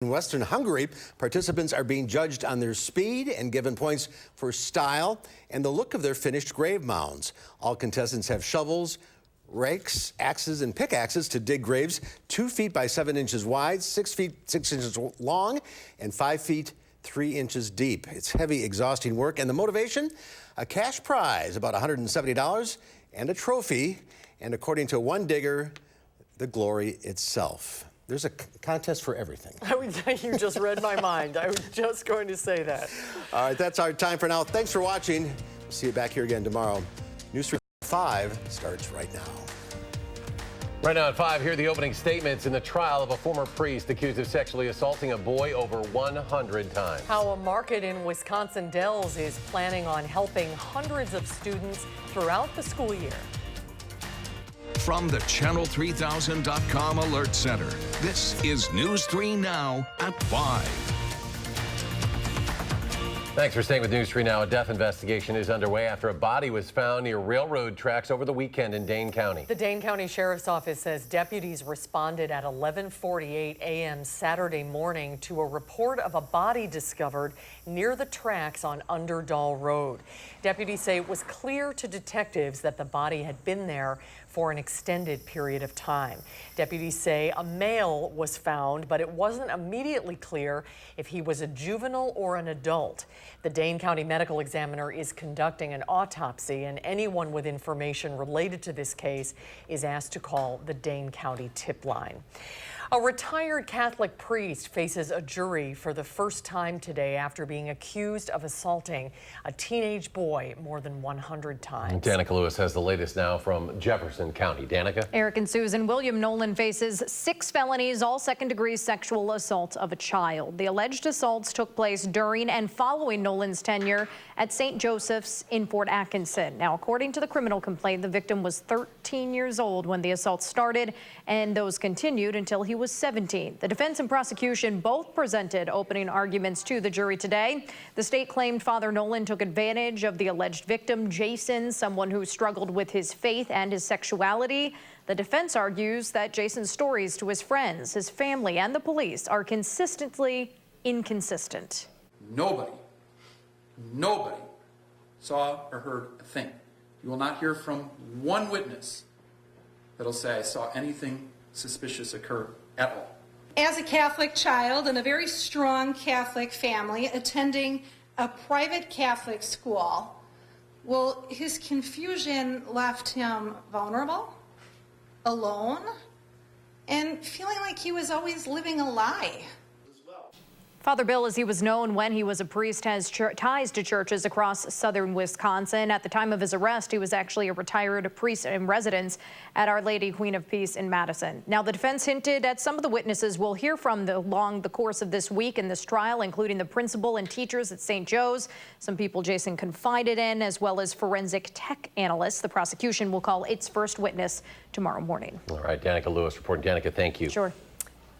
In Western Hungary, participants are being judged on their speed and given points for style and the look of their finished grave mounds. All contestants have shovels, rakes, axes, and pickaxes to dig graves 2 feet by 7 inches wide, 6 feet 6 inches long, and 5 feet 3 inches deep. It's heavy, exhausting work, and the motivation? A cash prize, about $170, and a trophy, and according to one digger, the glory itself. There's a contest for everything. You just read my mind. I was just going to say that. All right, that's our time for now. Thanks for watching. We'll see you back here again tomorrow. News 5 starts right now. Right now at 5, here are the opening statements in the trial of a former priest accused of sexually assaulting a boy over 100 times. How a market in Wisconsin Dells is planning on helping hundreds of students throughout the school year. From the Channel3000.com Alert Center, this is News 3 Now at 5. Thanks for staying with News 3 Now. A death investigation is underway after a body was found near railroad tracks over the weekend in Dane County. The Dane County Sheriff's Office says deputies responded at 11:48 a.m. Saturday morning to a report of a body discovered near the tracks on Underdahl Road. Deputies say it was clear to detectives that the body had been there for an extended period of time. Deputies say a male was found, but it wasn't immediately clear if he was a juvenile or an adult. The Dane County Medical Examiner is conducting an autopsy, and anyone with information related to this case is asked to call the Dane County tip line. A retired Catholic priest faces a jury for the first time today after being accused of assaulting a teenage boy more than 100 times. Danica Lewis has the latest now from Jefferson County. Danica? Eric and Susan, William Nolan faces 6 felonies, all second-degree sexual assault of a child. The alleged assaults took place during and following Nolan's tenure at St. Joseph's in Fort Atkinson. Now, according to the criminal complaint, the victim was 13 years old when the assault started, and those continued until he was 17. The defense and prosecution both presented opening arguments to the jury today. The state claimed Father Nolan took advantage of the alleged victim, Jason, someone who struggled with his faith and his sexuality. The defense argues that Jason's stories to his friends, his family, and the police are consistently inconsistent. Nobody saw or heard a thing. You will not hear from one witness that'll say, I saw anything suspicious occur at all. As a Catholic child in a very strong Catholic family attending a private Catholic school, well, his confusion left him vulnerable, alone, and feeling like he was always living a lie. Father Bill, as he was known when he was a priest, has ties to churches across southern Wisconsin. At the time of his arrest, he was actually a retired priest in residence at Our Lady Queen of Peace in Madison. Now, the defense hinted at some of the witnesses we'll hear from along the course of this week in this trial, including the principal and teachers at St. Joe's, some people Jason confided in, as well as forensic tech analysts. The prosecution will call its first witness tomorrow morning. All right, Danica Lewis reporting. Danica, thank you. Sure.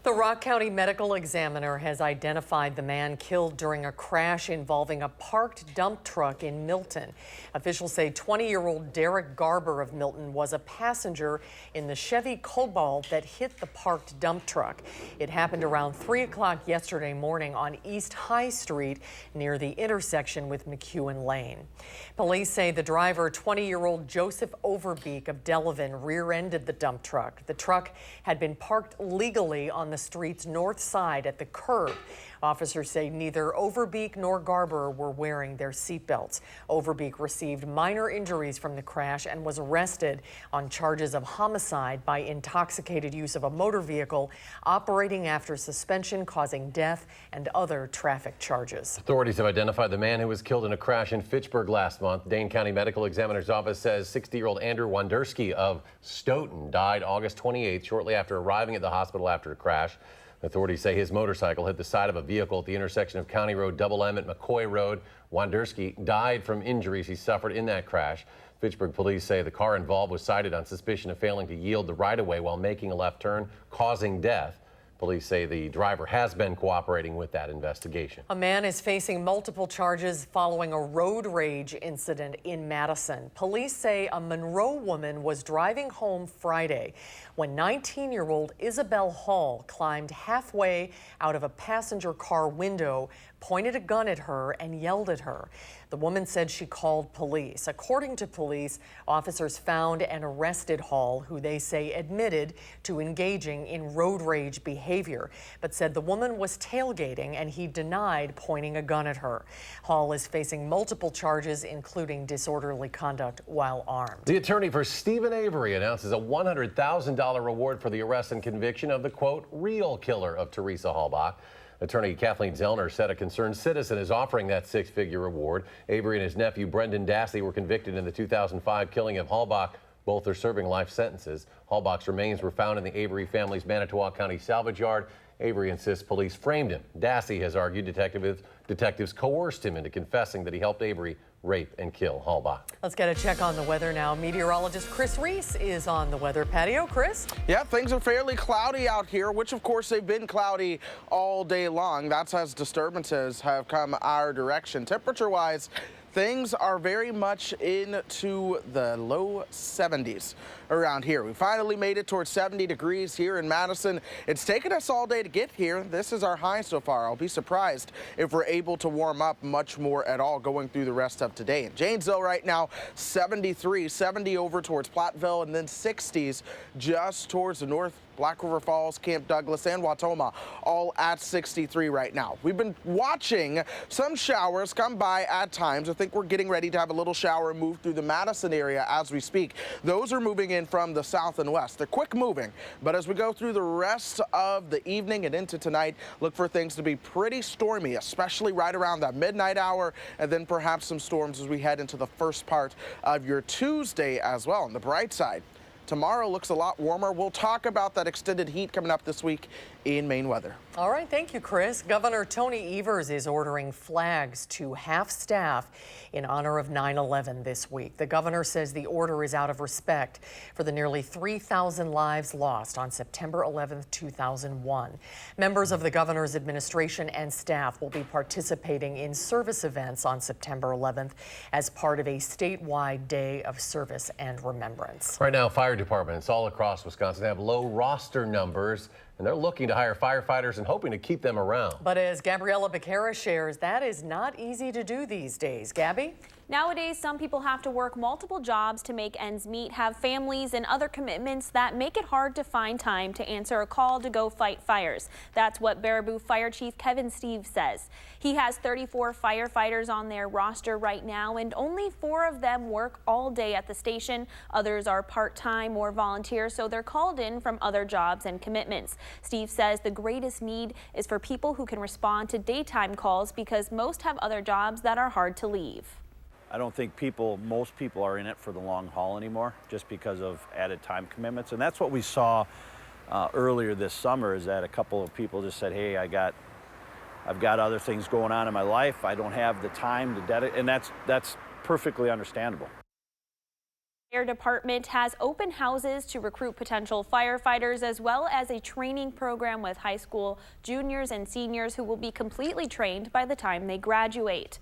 The Rock County Medical Examiner has identified the man killed during a crash involving a parked dump truck in Milton. Officials say 20-year-old Derek Garber of Milton was a passenger in the Chevy Cobalt that hit the parked dump truck. It happened around 3 o'clock yesterday morning on East High Street near the intersection with McEwen Lane. Police say the driver, 20-year-old Joseph Overbeek of Delavan, rear-ended the dump truck. The truck had been parked legally on the street's north side at the curb. Officers say neither Overbeek nor Garber were wearing their seatbelts. Overbeek received minor injuries from the crash and was arrested on charges of homicide by intoxicated use of a motor vehicle, operating after suspension causing death, and other traffic charges. Authorities have identified the man who was killed in a crash in Fitchburg last month. Dane County Medical Examiner's Office says 60-year-old Andrew Wanderski of Stoughton died August 28th, shortly after arriving at the hospital after a crash. Authorities say his motorcycle hit the side of a vehicle at the intersection of County Road M at McCoy Road. Wanderski died from injuries he suffered in that crash. Fitchburg police say the car involved was cited on suspicion of failing to yield the right-of-way while making a left turn, causing death. Police say the driver has been cooperating with that investigation. A man is facing multiple charges following a road rage incident in Madison. Police say a Monroe woman was driving home Friday when 19-year-old Isabel Hall climbed halfway out of a passenger car window, pointed a gun at her, and yelled at her. The woman said she called police. According to police, officers found and arrested Hall, who they say admitted to engaging in road rage behavior, but said the woman was tailgating and he denied pointing a gun at her. Hall is facing multiple charges, including disorderly conduct while armed. The attorney for Stephen Avery announces a $100,000 reward for the arrest and conviction of the, quote, real killer of Teresa Halbach. Attorney Kathleen Zellner said a concerned citizen is offering that six-figure reward. Avery and his nephew Brendan Dassey were convicted in the 2005 killing of Halbach. Both are serving life sentences. Halbach's remains were found in the Avery family's Manitowoc County salvage yard. Avery insists police framed him. Dassey has argued detectives coerced him into confessing that he helped Avery rape and kill Halbach. Let's get a check on the weather now. Meteorologist Chris Reese is on the weather patio. Chris? Yeah, things are fairly cloudy out here, which of course they've been cloudy all day long. That's as disturbances have come our direction. Temperature-wise, things are very much into the low 70s around here. We finally made it towards 70 degrees here in Madison. It's taken us all day to get here. This is our high so far. I'll be surprised if we're able to warm up much more at all going through the rest of today. In Janesville right now, 73, 70 over towards Platteville, and then 60s just towards the north. Black River Falls, Camp Douglas, and Wautoma, all at 63 right now. We've been watching some showers come by at times. I think we're getting ready to have a little shower move through the Madison area as we speak. Those are moving in from the south and west. They're quick moving, but as we go through the rest of the evening and into tonight, look for things to be pretty stormy, especially right around that midnight hour, and then perhaps some storms as we head into the first part of your Tuesday as well. On the bright side, tomorrow looks a lot warmer. We'll talk about that extended heat coming up this week in Maine weather. All right, thank you, Chris. Governor Tony Evers is ordering flags to half staff in honor of 9/11 this week. The governor says the order is out of respect for the nearly 3,000 lives lost on September 11th, 2001. Members of the governor's administration and staff will be participating in service events on September 11th as part of a statewide day of service and remembrance. Right now, fire departments all across Wisconsin have low roster numbers, and they're looking to hire firefighters and hoping to keep them around. But as Gabriella Becerra shares, that is not easy to do these days. Gabby? Nowadays, some people have to work multiple jobs to make ends meet, have families and other commitments that make it hard to find time to answer a call to go fight fires. That's what Baraboo Fire Chief Kevin Steve says. He has 34 firefighters on their roster right now, and only 4 of them work all day at the station. Others are part-time or volunteer, so they're called in from other jobs and commitments. Steve says the greatest need is for people who can respond to daytime calls because most have other jobs that are hard to leave. I don't think most people are in it for the long haul anymore just because of added time commitments. And that's what we saw earlier this summer, is that a couple of people just said, hey, I've got other things going on in my life. I don't have the time to dedicate, and that's perfectly understandable. The Fire Department has open houses to recruit potential firefighters, as well as a training program with high school juniors and seniors who will be completely trained by the time they graduate.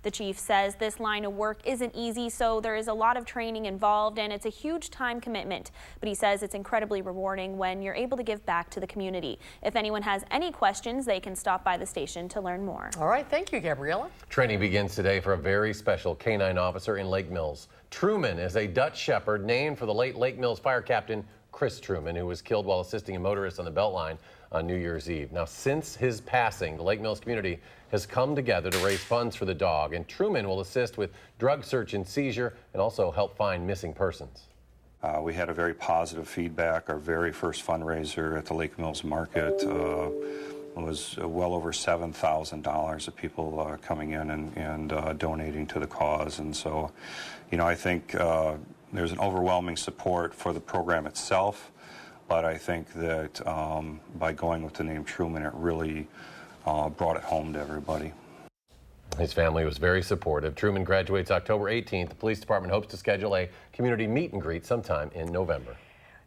The chief says this line of work isn't easy, so there is a lot of training involved and it's a huge time commitment. But he says it's incredibly rewarding when you're able to give back to the community. If anyone has any questions, they can stop by the station to learn more. All right, thank you, Gabriella. Training begins today for a very special canine officer in Lake Mills. Truman is a Dutch Shepherd named for the late Lake Mills fire captain Chris Truman, who was killed while assisting a motorist on the Beltline on New Year's Eve. Now, since his passing, the Lake Mills community has come together to raise funds for the dog, and Truman will assist with drug search and seizure and also help find missing persons. We had a very positive feedback. Our very first fundraiser at the Lake Mills Market was well over $7,000 of people coming in and donating to the cause. And so, you know, I think there's an overwhelming support for the program itself, but I think that by going with the name Truman, it really brought it home to everybody. His family was very supportive. Truman graduates October 18th. The police department hopes to schedule a community meet and greet sometime in November.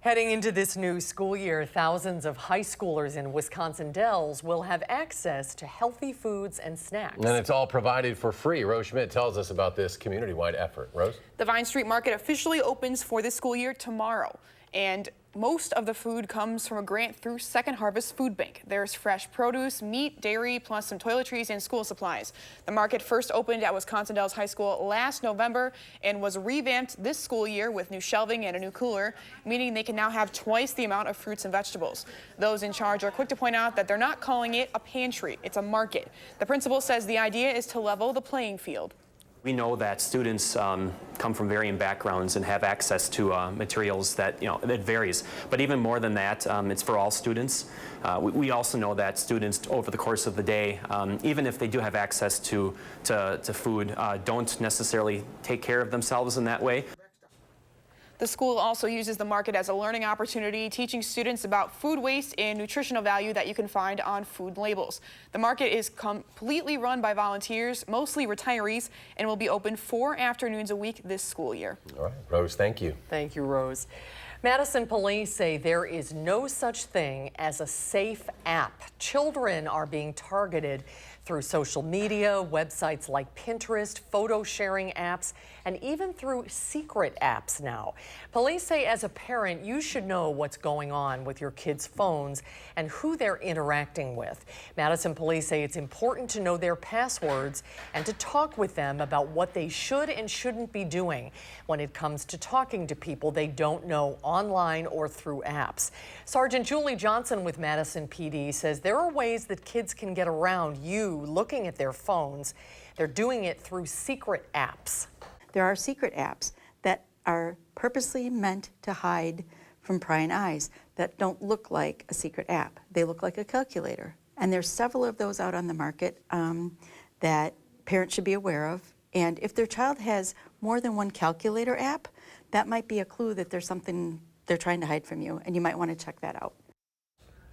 Heading into this new school year, thousands of high schoolers in Wisconsin Dells will have access to healthy foods and snacks. And it's all provided for free. Rose Schmidt tells us about this community-wide effort. Rose? The Vine Street Market officially opens for this school year tomorrow, and most of the food comes from a grant through Second Harvest Food Bank. There's fresh produce, meat, dairy, plus some toiletries and school supplies. The market first opened at Wisconsin Dells High School last November and was revamped this school year with new shelving and a new cooler, meaning they can now have twice the amount of fruits and vegetables. Those in charge are quick to point out that they're not calling it a pantry, it's a market. The principal says the idea is to level the playing field. We know that students come from varying backgrounds and have access to materials that, it varies. But even more than that, it's for all students. We also know that students over the course of the day, even if they do have access to food, don't necessarily take care of themselves in that way. The school also uses the market as a learning opportunity, teaching students about food waste and nutritional value that you can find on food labels. The market is completely run by volunteers, mostly retirees, and will be open 4 afternoons a week this school year. All right, Rose, thank you. Thank you, Rose. Madison police say there is no such thing as a safe app. Children are being targeted through social media, websites like Pinterest, photo sharing apps, and even through secret apps now. Police say as a parent, you should know what's going on with your kids' phones and who they're interacting with. Madison police say it's important to know their passwords and to talk with them about what they should and shouldn't be doing when it comes to talking to people they don't know online or through apps. Sergeant Julie Johnson with Madison PD says there are ways that kids can get around you looking at their phones. They're doing it through secret apps. There are secret apps that are purposely meant to hide from prying eyes that don't look like a secret app. They look like a calculator. And there's several of those out on the market that parents should be aware of. And if their child has more than one calculator app, that might be a clue that there's something they're trying to hide from you, and you might want to check that out.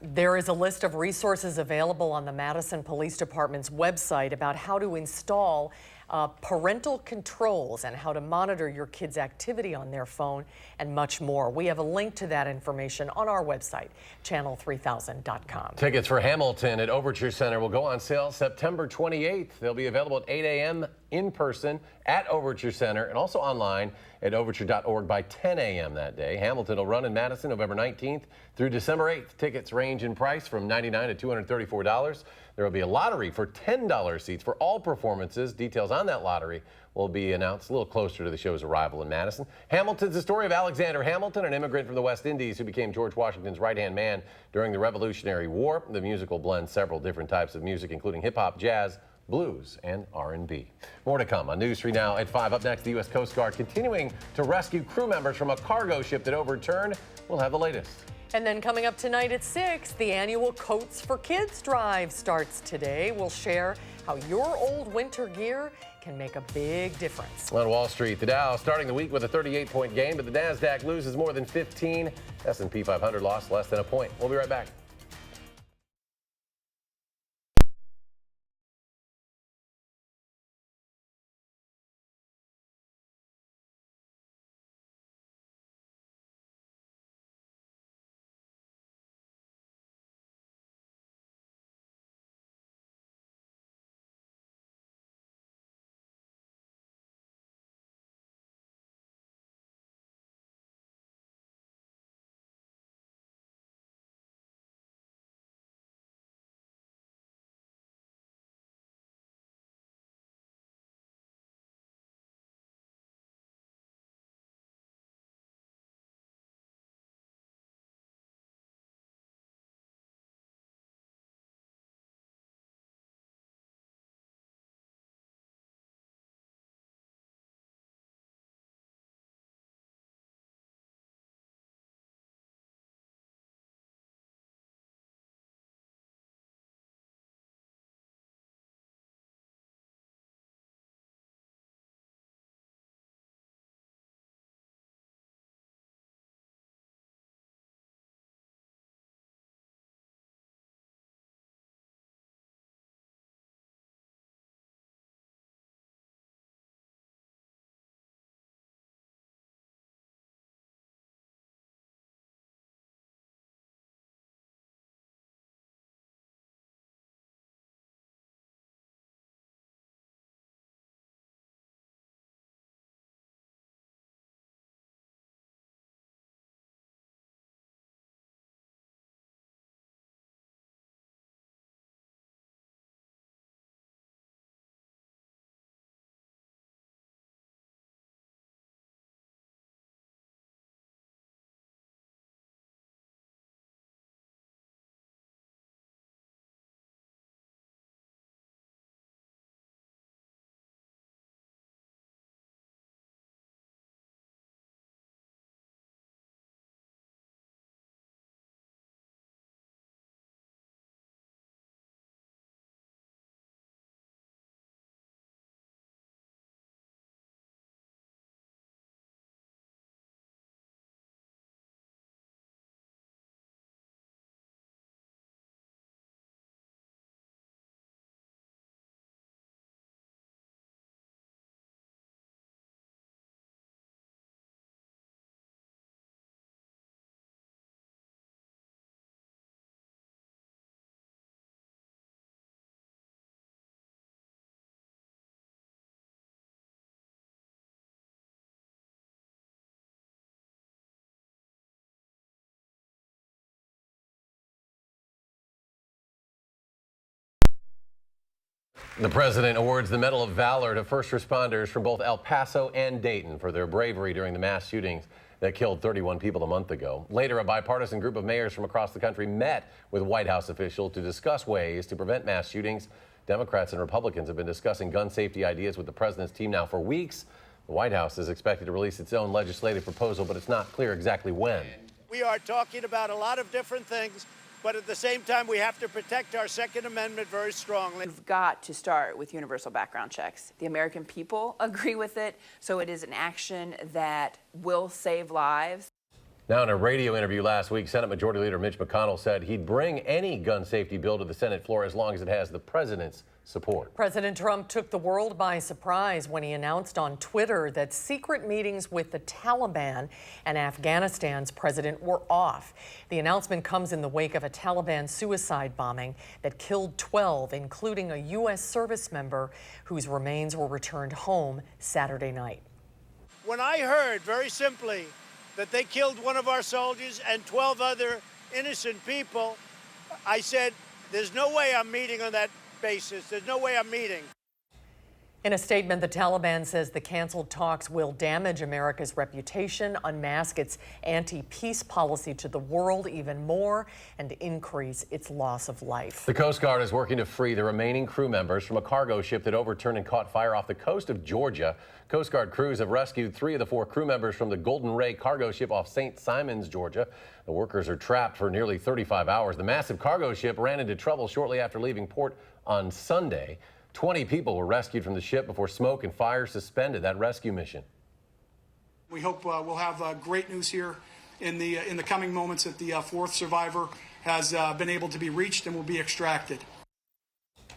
There is a list of resources available on the Madison Police Department's website about how to install parental controls and how to monitor your kids' activity on their phone and much more. We have a link to that information on our website, channel3000.com. Tickets for Hamilton at Overture Center will go on sale September 28th. They'll be available at 8 a.m. in person at Overture Center and also online at overture.org by 10 a.m. that day. Hamilton will run in Madison November 19th through December 8th. Tickets range in price from $99 to $234. There will be a lottery for $10 seats for all performances. Details on that lottery will be announced a little closer to the show's arrival in Madison. Hamilton's the story of Alexander Hamilton, an immigrant from the West Indies who became George Washington's right-hand man during the Revolutionary War. The musical blends several different types of music, including hip-hop, jazz, blues, and R&B. More to come on News 3 Now at 5. Up next, the U.S. Coast Guard continuing to rescue crew members from a cargo ship that overturned. We'll have the latest. And then coming up tonight at 6, the annual Coats for Kids drive starts today. We'll share how your old winter gear can make a big difference. On Wall Street, the Dow starting the week with a 38-point gain, but the NASDAQ loses more than 15. S&P 500 lost less than a point. We'll be right back. The president awards the Medal of Valor to first responders from both El Paso and Dayton for their bravery during the mass shootings that killed 31 people a month ago. Later, a bipartisan group of mayors from across the country met with White House officials to discuss ways to prevent mass shootings. Democrats and Republicans have been discussing gun safety ideas with the president's team now for weeks. The White House is expected to release its own legislative proposal, but it's not clear exactly when. We are talking about a lot of different things, but at the same time, we have to protect our Second Amendment very strongly. We've got to start with universal background checks. The American people agree with it, so it is an action that will save lives. Now, in a radio interview last week, Senate Majority Leader Mitch McConnell said he'd bring any gun safety bill to the Senate floor as long as it has the president's support. President Trump took the world by surprise when he announced on Twitter that secret meetings with the Taliban and Afghanistan's president were off. The announcement comes in the wake of a Taliban suicide bombing that killed 12, including a U.S. service member whose remains were returned home Saturday night. When I heard, very simply, that they killed one of our soldiers and 12 other innocent people, I said, there's no way I'm meeting on that basis. There's no way I'm meeting. In a statement, the Taliban says the canceled talks will damage America's reputation, unmask its anti-peace policy to the world even more, and increase its loss of life. The Coast Guard is working to free the remaining crew members from a cargo ship that overturned and caught fire off the coast of Georgia. Coast Guard crews have rescued 3 of the 4 crew members from the Golden Ray cargo ship off St. Simons, Georgia. The workers are trapped for nearly 35 hours. The massive cargo ship ran into trouble shortly after leaving port on Sunday. 20 people were rescued from the ship before smoke and fire suspended that rescue mission. We hope we'll have great news here in the coming moments that the 4th survivor has been able to be reached and will be extracted.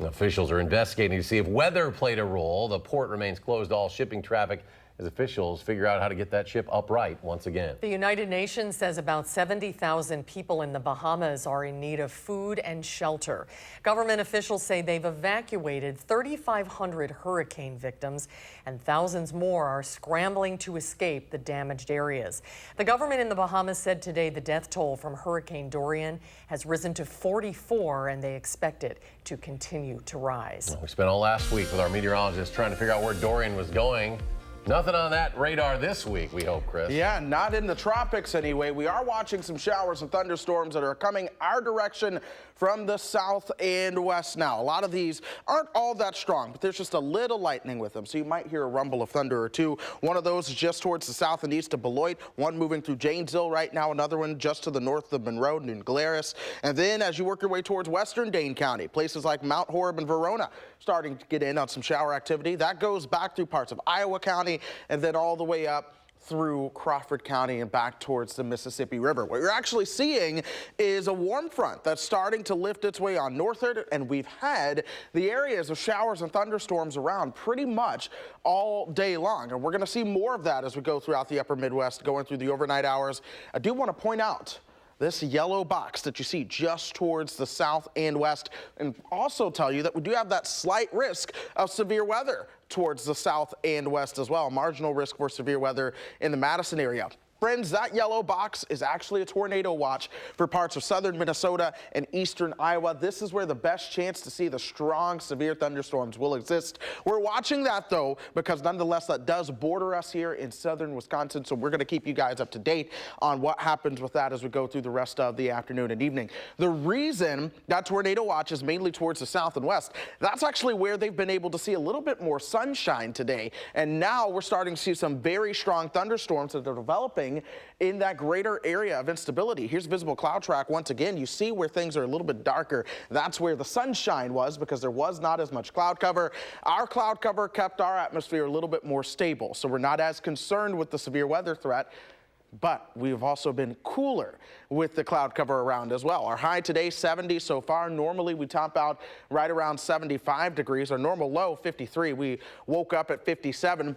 Officials are investigating to see if weather played a role. The port remains closed to all shipping traffic as officials figure out how to get that ship upright once again. The United Nations says about 70,000 people in the Bahamas are in need of food and shelter. Government officials say they've evacuated 3,500 hurricane victims, and thousands more are scrambling to escape the damaged areas. The government in the Bahamas said today the death toll from Hurricane Dorian has risen to 44, and they expect it to continue to rise. We spent all last week with our meteorologists trying to figure out where Dorian was going. Nothing on that radar this week, we hope, Chris. Yeah, not in the tropics anyway. We are watching some showers and thunderstorms that are coming our direction from the south and west now. A lot of these aren't all that strong, but there's just a little lightning with them, so you might hear a rumble of thunder or two. One of those is just towards the south and east of Beloit, one moving through Janesville right now, another one just to the north of Monroe and Glarus. And then as you work your way towards western Dane County, places like Mount Horeb and Verona starting to get in on some shower activity. That goes back through parts of Iowa County and then all the way up through Crawford County and back towards the Mississippi River. What you're actually seeing is a warm front that's starting to lift its way on northward, and we've had the areas of showers and thunderstorms around pretty much all day long. And we're going to see more of that as we go throughout the upper Midwest, going through the overnight hours. I do want to point out this yellow box that you see just towards the south and west, and also tell you that we do have that slight risk of severe weather towards the south and west as well. Marginal risk for severe weather in the Madison area. Friends, that yellow box is actually a tornado watch for parts of southern Minnesota and eastern Iowa. This is where the best chance to see the strong, severe thunderstorms will exist. We're watching that, though, because nonetheless, that does border us here in southern Wisconsin, so we're going to keep you guys up to date on what happens with that as we go through the rest of the afternoon and evening. The reason that tornado watch is mainly towards the south and west, that's actually where they've been able to see a little bit more sunshine today, and now we're starting to see some very strong thunderstorms that are developing in that greater area of instability. Here's visible cloud track once again. You see where things are a little bit darker. That's where the sunshine was because there was not as much cloud cover. Our cloud cover kept our atmosphere a little bit more stable, so we're not as concerned with the severe weather threat. But we've also been cooler with the cloud cover around as well. Our high today, 70 so far. Normally we top out right around 75 degrees. Our normal low, 53. We woke up at 57.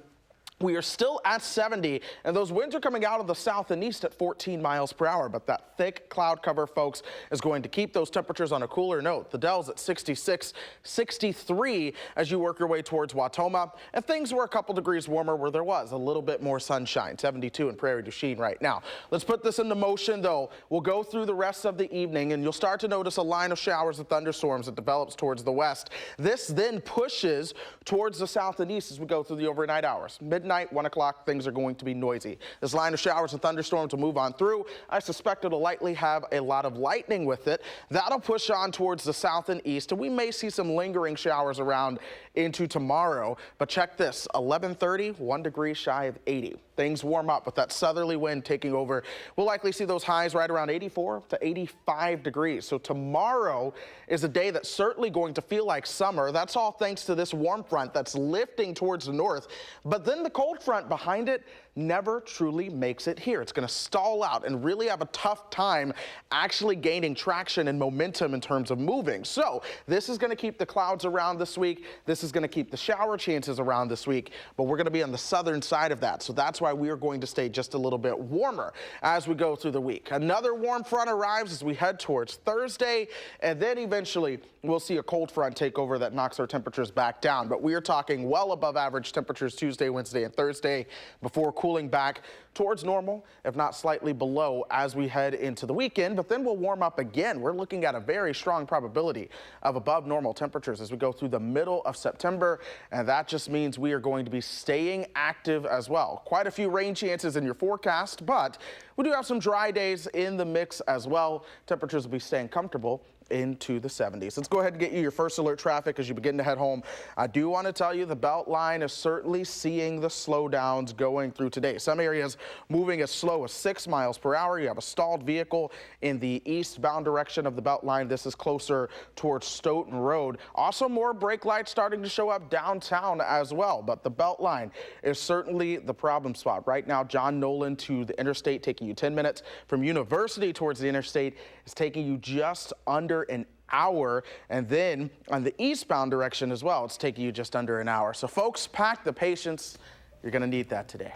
We are still at 70, and those winds are coming out of the south and east at 14 miles per hour. But that thick cloud cover, folks, is going to keep those temperatures on a cooler note. The Dells at 66, 63 as you work your way towards Wautoma. And things were a couple degrees warmer where there was a little bit more sunshine. 72 in Prairie du Chien right now. Let's put this into motion, though. We'll go through the rest of the evening, and you'll start to notice a line of showers and thunderstorms that develops towards the west. This then pushes towards the south and east as we go through the overnight hours. Midnight, 1 o'clock, things are going to be noisy. This line of showers and thunderstorms will move on through. I suspect it'll likely have a lot of lightning with it. That'll push on towards the south and east, and we may see some lingering showers around into tomorrow. But check this, 11:30, 1 degree shy of 80. Things warm up with that southerly wind taking over. We'll likely see those highs right around 84 to 85 degrees. So tomorrow is a day that's certainly going to feel like summer. That's all thanks to this warm front that's lifting towards the north. But then the cold front behind it never truly makes it here. It's going to stall out and really have a tough time actually gaining traction and momentum in terms of moving. So this is going to keep the clouds around this week. This is going to keep the shower chances around this week, but we're going to be on the southern side of that. So that's why we are going to stay just a little bit warmer as we go through the week. Another warm front arrives as we head towards Thursday, and then eventually we'll see a cold front take over that knocks our temperatures back down. But we are talking well above average temperatures Tuesday, Wednesday, and Thursday before cooling back towards normal, if not slightly below, as we head into the weekend. But then we'll warm up again. We're looking at a very strong probability of above normal temperatures as we go through the middle of September, and that just means we are going to be staying active as well. Quite a few rain chances in your forecast, but we do have some dry days in the mix as well. Temperatures will be staying comfortable into the 70s. Let's go ahead and get you your first alert traffic as you begin to head home. I do want to tell you the belt line is certainly seeing the slowdowns going through today. Some areas moving as slow as 6 miles per hour. You have a stalled vehicle in the eastbound direction of the belt line. This is closer towards Stoughton Road. Also more brake lights starting to show up downtown as well, but the belt line is certainly the problem spot. Right now, John Nolan to the interstate taking you 10 minutes. From University towards the interstate is taking you just under an hour, and then on the eastbound direction as well, it's taking you just under an hour. So folks, pack the patience. You're going to need that today.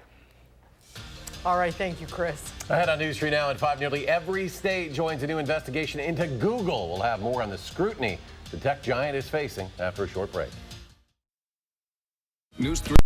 All right, thank you, Chris. Ahead on News 3 Now at 5, nearly every state joins a new investigation into Google. We'll have more on the scrutiny the tech giant is facing after a short break. News 3.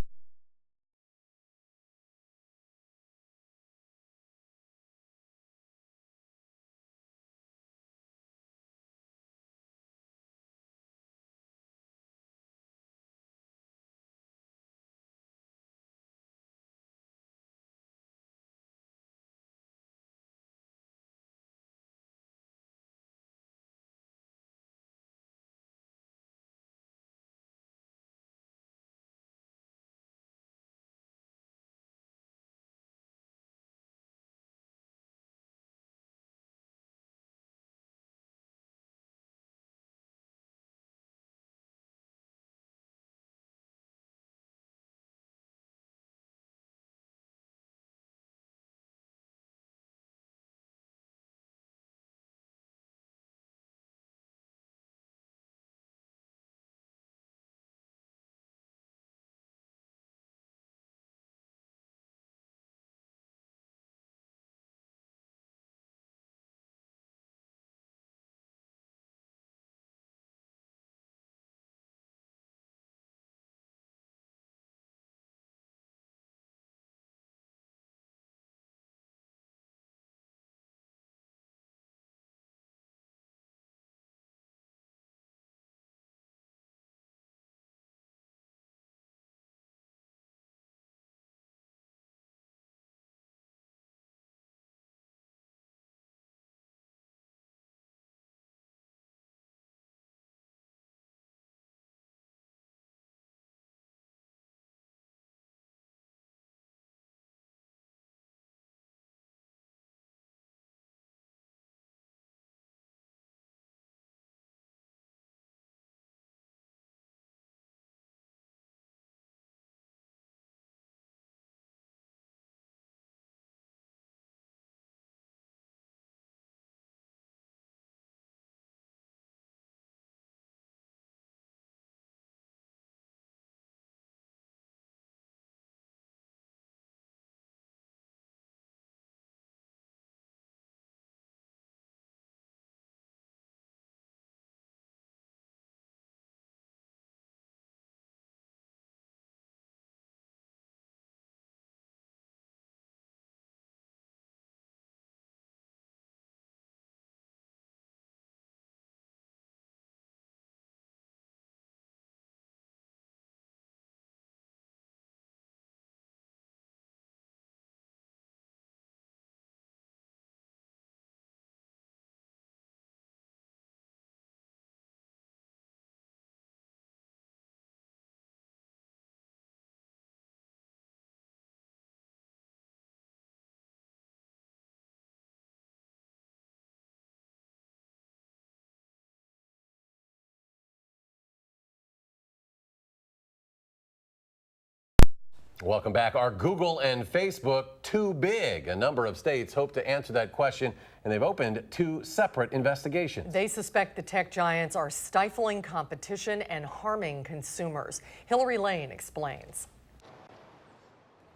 Welcome back. Are Google and Facebook too big? A number of states hope to answer that question, and they've opened 2 separate investigations. They suspect the tech giants are stifling competition and harming consumers. Hillary Lane explains.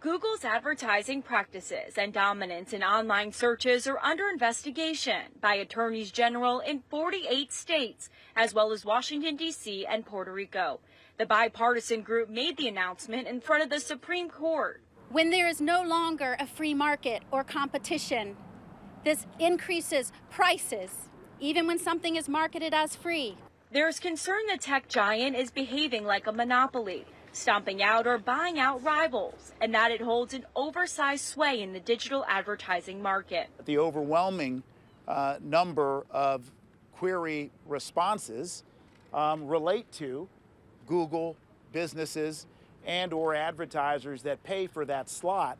Google's advertising practices and dominance in online searches are under investigation by attorneys general in 48 states, as well as Washington, D.C. and Puerto Rico. The bipartisan group made the announcement in front of the Supreme Court. When there is no longer a free market or competition, this increases prices, even when something is marketed as free. There's concern the tech giant is behaving like a monopoly, stomping out or buying out rivals, and that it holds an oversized sway in the digital advertising market. The overwhelming number of query responses relate to Google, businesses, and or advertisers that pay for that slot.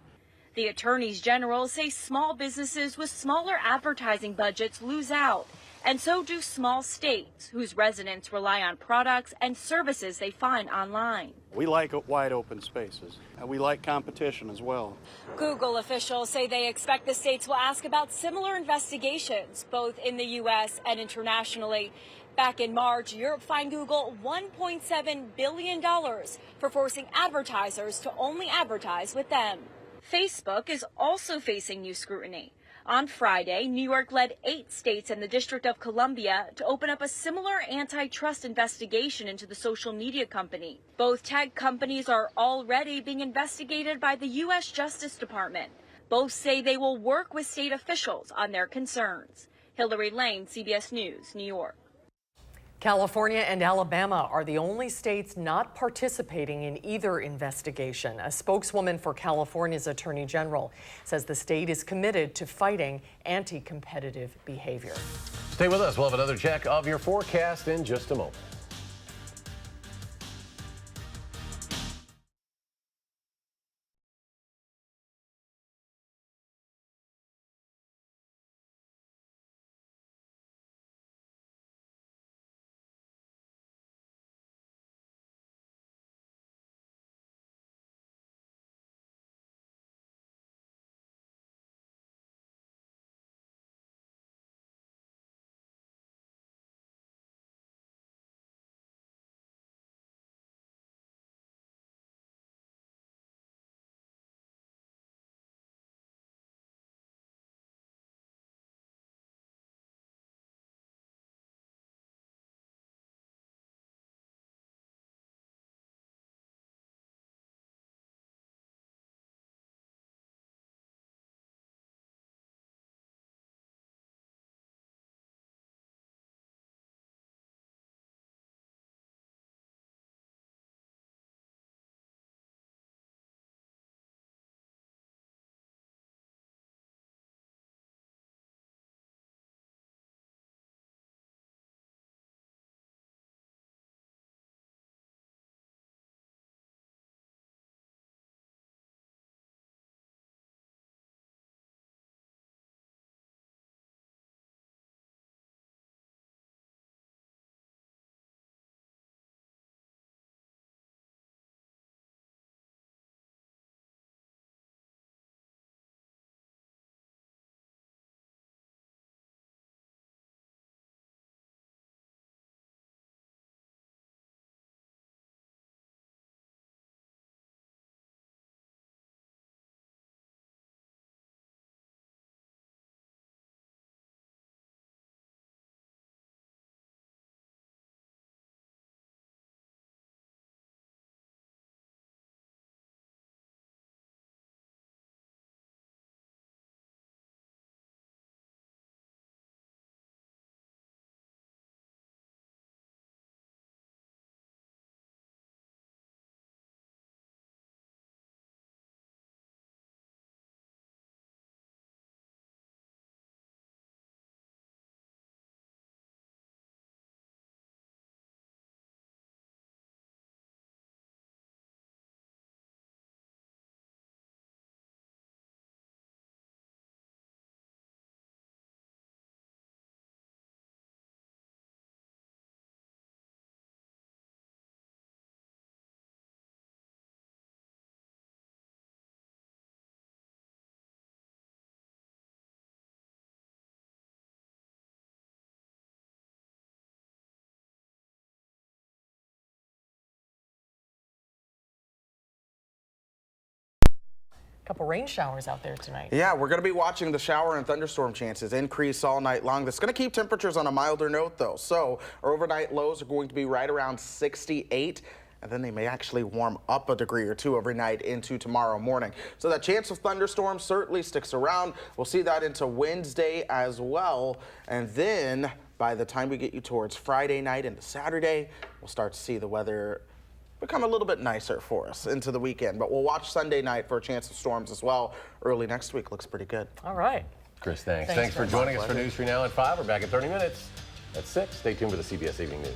The attorneys general say small businesses with smaller advertising budgets lose out, and so do small states whose residents rely on products and services they find online. We like wide open spaces, and we like competition as well. Google officials say they expect the states will ask about similar investigations, both in the U.S. and internationally. Back in March, Europe fined Google $1.7 billion for forcing advertisers to only advertise with them. Facebook is also facing new scrutiny. On Friday, New York led 8 states and the District of Columbia to open up a similar antitrust investigation into the social media company. Both tech companies are already being investigated by the U.S. Justice Department. Both say they will work with state officials on their concerns. Hillary Lane, CBS News, New York. California and Alabama are the only states not participating in either investigation. A spokeswoman for California's Attorney General says the state is committed to fighting anti-competitive behavior. Stay with us. We'll have another check of your forecast in just a moment. couple rain showers out there tonight. Yeah, we're going to be watching the shower and thunderstorm chances increase all night long. That's going to keep temperatures on a milder note, though. So our overnight lows are going to be right around 68. And then they may actually warm up a degree or two every night into tomorrow morning. So that chance of thunderstorms certainly sticks around. We'll see that into Wednesday as well. And then by the time we get you towards Friday night into Saturday, we'll start to see the weather become a little bit nicer for us into the weekend. But we'll watch Sunday night for a chance of storms as well. Early next week looks pretty good. All right. Chris, thanks for joining us for News 3 Now at 5. We're back in 30 minutes at 6. Stay tuned for the CBS Evening News.